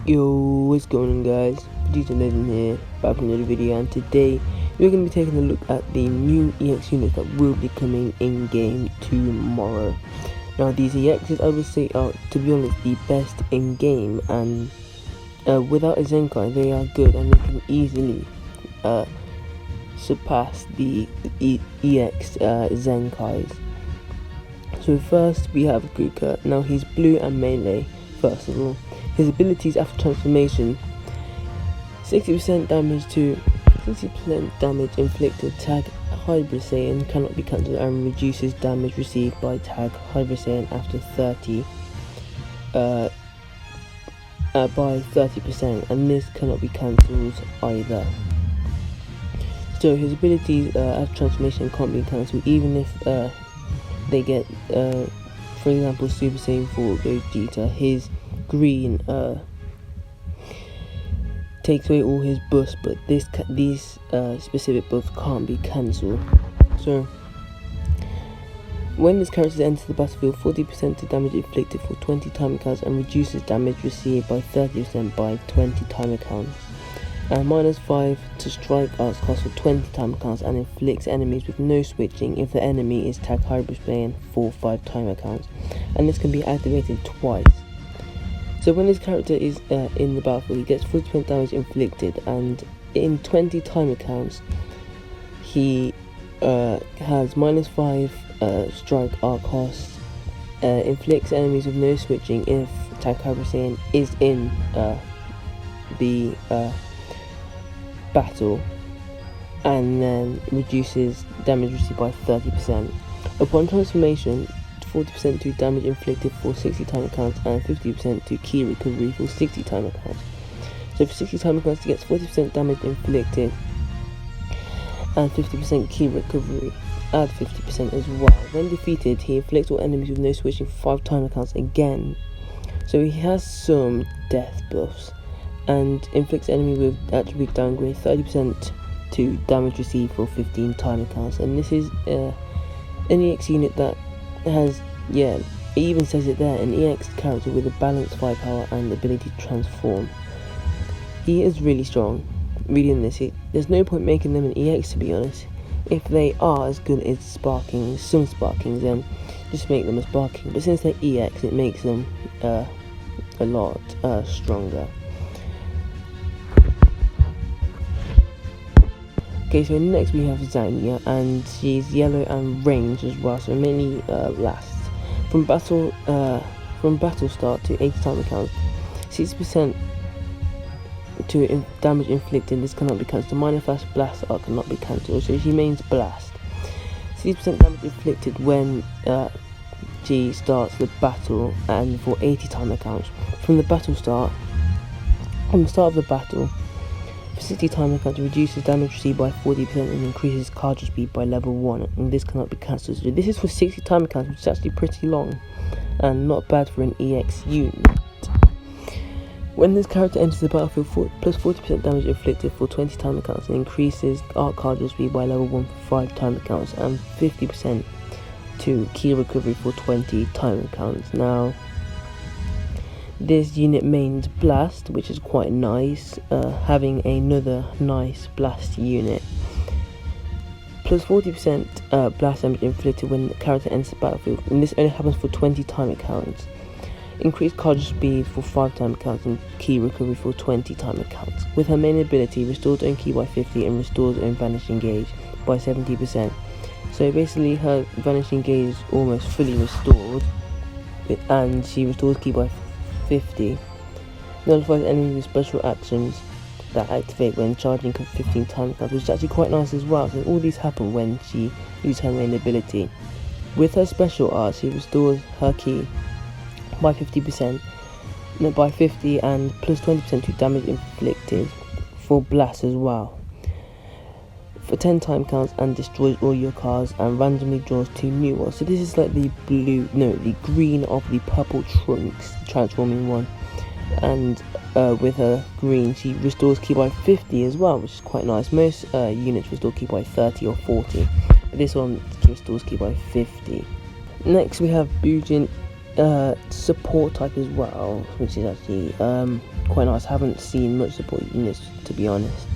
Yo, what's going on, guys? Producer Nathan here, back with another video, and today we're going to be taking a look at the new EX units that will be coming in game tomorrow. Now, these EXs I would say are, to be honest, the best in game, and without a Zenkai they are good and they can easily surpass the EX Zenkais. So first we have Guka. Now he's blue and melee. First of all, his abilities after transformation: 60% damage inflicted tag Hybrid Saiyan cannot be cancelled, and reduces damage received by tag Hybrid Saiyan after 30 by 30%, and this cannot be cancelled either. So his abilities after transformation can't be cancelled, even if they get, for example, Super Saiyan 4 Gogeta. His green takes away all his buffs, but these specific buffs can't be cancelled. So when this character enters the battlefield, 40% to damage inflicted for 20 timer counts, and reduces damage received by 30% by 20 timer counts, and -5 to strike arts cost for 20 timer counts, and inflicts enemies with no switching if the enemy is tag Hybrid Saiyan for 5 timer counts, and this can be activated twice. So when this character is in the battlefield, he gets 40% damage inflicted, and in 20 timer counts he has -5 strike arc cost, inflicts enemies with no switching if tag Hybrid Saiyan is in the battle, and then reduces damage received by 30%. Upon transformation, 40% to damage inflicted for 60 timer counts, and 50% to ki recovery for 60 timer counts. So for 60 timer counts he gets 40% damage inflicted and 50% ki recovery, add 50% as well. When defeated, he inflicts all enemies with no switching for 5 timer counts again. So he has some death buffs, and inflicts enemy with attribute downgrade 30% to damage received for 15 timer counts. And this is an EX unit that has, it even says it there, an EX character with a balanced firepower and the ability to transform. He is really strong. Reading this, there's no point making them an EX, to be honest. If they are as good as some Sparkings, then just make them a Sparking. But since they're EX, it makes them a lot stronger. Okay, so next we have Zanya, and she's yellow and range as well, so mainly lasts. From battle start to 80 timer counts, 60% to damage inflicted, this cannot be cancelled. Minor fast blast arc cannot be cancelled, so she mains blast. 60% damage inflicted when she starts the battle, and for 80 timer counts. From the start of the battle, for 60 timer counts, reduces damage received by 40% and increases charge speed by level 1, and this cannot be cancelled. So this is for 60 timer counts, which is actually pretty long and not bad for an EX unit. When this character enters the battlefield, plus 40% damage inflicted for 20 timer counts, and increases arc charge speed by level 1 for 5 timer counts, and 50% to ki recovery for 20 timer counts. Now, this unit mains blast, which is quite nice, having another nice blast unit. Plus 40% blast damage inflicted when the character enters the battlefield, and this only happens for 20 timer counts. Increased charge speed for 5 timer counts, and ki recovery for 20 timer counts. With her main ability, restores own ki by 50 and restores own vanishing gauge by 70%. So basically her vanishing gauge is almost fully restored, and she restores ki by 50. Nullifies enemies with special actions that activate when charging 15 timer counts, which is actually quite nice as well. So all these happen when she uses her main ability. With her special art, she restores her ki by 50%, by 50, and plus 20% to damage inflicted for blast as well, for 10 time counts, and destroys all your cards and randomly draws 2 new ones. So this is like the green of the purple Trunks transforming one, and with her green she restores ki by 50 as well, which is quite nice. Most units restore ki by 30 or 40, but this one restores ki by 50. Next we have Bujin support type as well, which is actually quite nice. I haven't seen much support units, to be honest.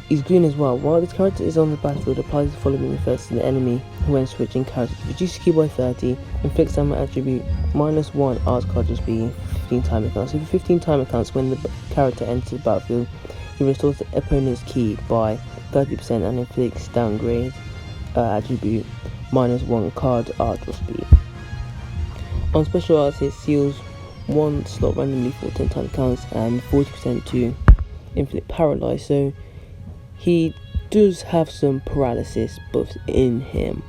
He's green as well. While this character is on the battlefield, applies the following effects to the enemy when switching characters: reduce ki by 30, inflicts damage attribute, -1 arts card speed, 15 timer counts. So for 15 timer counts, when the character enters the battlefield, he restores the opponent's ki by 30% and inflicts downgrade attribute -1 card art or speed. On special arts, it seals 1 slot randomly for 10 time counts and 40% to inflict paralyze. So he does have some paralysis buffs in him,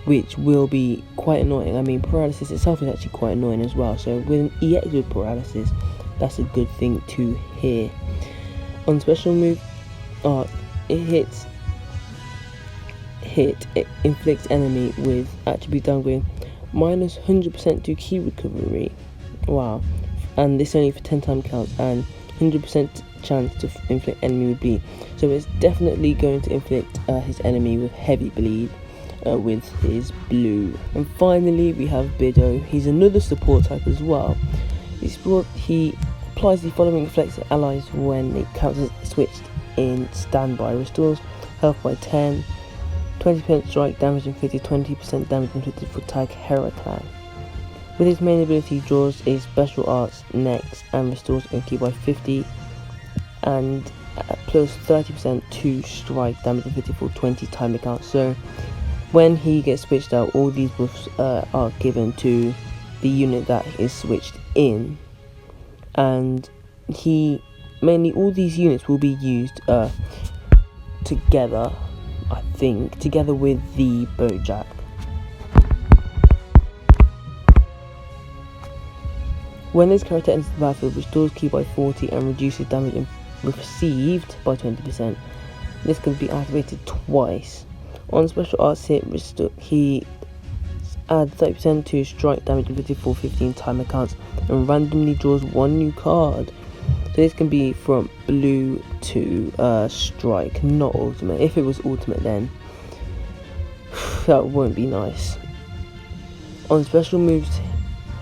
which will be quite annoying. I mean, paralysis itself is actually quite annoying as well. So with an EX with paralysis, that's a good thing to hear. On special move art, it inflicts enemy with attribute downgrade -100% to ki recovery. Wow. And this only for 10 time counts and 100% chance to inflict enemy with bleed. So it's definitely going to inflict his enemy with heavy bleed with his blue. And finally we have Bido. He's another support type as well. He applies the following effects to allies when the character is switched in standby: restores health by 10, 20% strike damage inflicted, 20% damage inflicted for tag Heraclan. With his main ability, he draws a special arts next and restores ki by 50 and plus 30% to strike damage inflicted for 20 timer counts. So when he gets switched out, all these buffs are given to the unit that is switched in, and all these units will be used together, I think, together with the Bojack. When this character enters the battlefield, restores ki by 40 and reduces damage received by 20%. This can be activated twice. On special arts hit, he adds 30% to strike damage inflicted for 15 timer counts and randomly draws 1 new card. So this can be from blue to strike, not ultimate. If it was ultimate, then that won't be nice. On special moves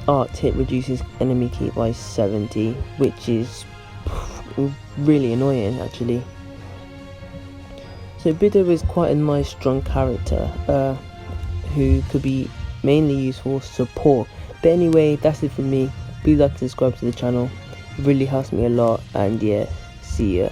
art hit, reduces enemy ki by 70, which is really annoying actually. So Bido is quite a nice strong character who could be mainly used for support. But anyway, that's it from me. Please like and subscribe to the channel, it really helps me a lot, and yeah, see ya.